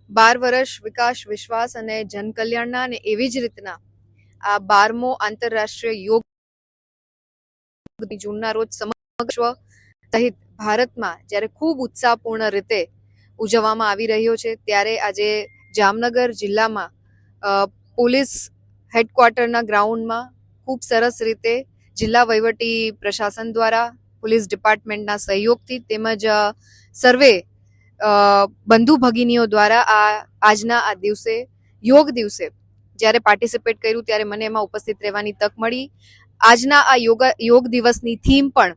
12 વર્ષ વિકાસ વિશ્વાસ અને જનકલ્યાણના અને એવી જ રીતના આ 12મો આંતરરાષ્ટ્રીય યોગ જૂનના રોજ સમગ્ર વિશ્વ સહિત ભારતમાં જ્યારે ખૂબ ઉત્સાહપૂર્ણ રીતે ઉજવવામાં આવી રહ્યો છે, ત્યારે આજે જામનગર જિલ્લામાં પોલીસ હેડક્વાર્ટરના ગ્રાઉન્ડમાં ખૂબ સરસ રીતે જિલ્લા વહીવટી પ્રશાસન દ્વારા પોલીસ ડિપાર્ટમેન્ટના સહયોગથી તેમજ સર્વે બંધુ ભગીનીઓ દ્વારા આજના આ દિવસે યોગ દિવસે જ્યારે પાર્ટિસિપેટ કર્યું ત્યારે મને એમાં ઉપસ્થિત રહેવાની તક મળી. આજના આ યોગ દિવસની થીમ પણ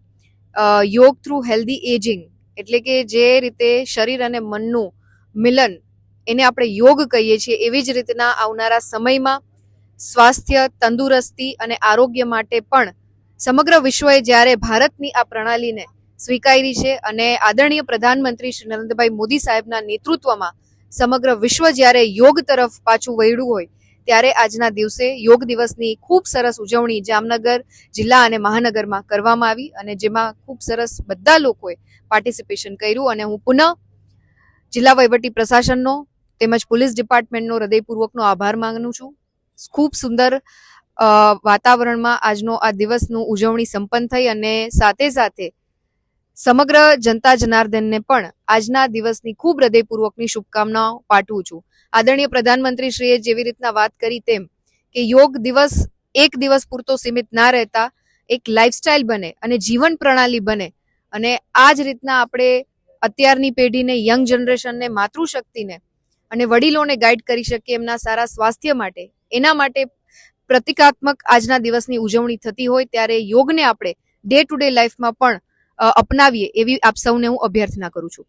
યોગ થ્રુ હેલ્ધી એજિંગ, એટલે કે જે રીતે શરીર અને મનનું મિલન એને આપણે યોગ કહીએ છીએ, એવી જ રીતના આવનારા સમયમાં સ્વાસ્થ્ય, તંદુરસ્તી અને આરોગ્ય માટે પણ સમગ્ર વિશ્વએ જ્યારે ભારતની આ પ્રણાલીને સ્વીકારી છે અને આદરણીય પ્રધાનમંત્રી શ્રી નરેન્દ્રભાઈ મોદી સાહેબના નેતૃત્વમાં સમગ્ર વિશ્વ જ્યારે યોગ તરફ પાછું વળ્યું હોય, ત્યારે આજના દિવસે યોગ દિવસની ખૂબ સરસ ઉજવણી જામનગર જિલ્લા અને મહાનગરમાં કરવામાં આવી અને જેમાં ખૂબ સરસ બધા લોકોએ પાર્ટિસિપેશન કર્યું. અને હું પુનઃ જિલ્લા વહીવટી પ્રશાસનનો તેમજ પોલીસ ડિપાર્ટમેન્ટનો હૃદયપૂર્વકનો આભાર માનું છું. ખૂબ સુંદર વાતાવરણમાં આજનો આ દિવસનું ઉજવણી સંપન્ન થઈ અને સાથે સાથે સમગ્ર જનતા જનાર્દનને પણ આજના દિવસની ખૂબ હૃદયપૂર્વકની શુભકામનાઓ પાઠવું છું. આદરણીય પ્રધાનમંત્રી શ્રીએ જેવી રીતના વાત કરી તેમ કે યોગ દિવસ એક દિવસ પૂરતો સીમિત ના રહેતા એક લાઈફસ્ટાઈલ બને અને જીવન પ્રણાલી બને, અને આ જ રીતના આપણે અત્યારની પેઢીને, યંગ જનરેશનને, માતૃશક્તિને અને વડીલોને ગાઈડ કરી શકીએ એમના સારા સ્વાસ્થ્ય માટે. એના માટે પ્રતિકાત્મક આજના દિવસની ઉજવણી થતી હોય ત્યારે યોગને આપણે ડે ટુ ડે લાઈફમાં પણ અપનાવીએ એવી આપ સૌને હું અભ્યર્થના કરું છું.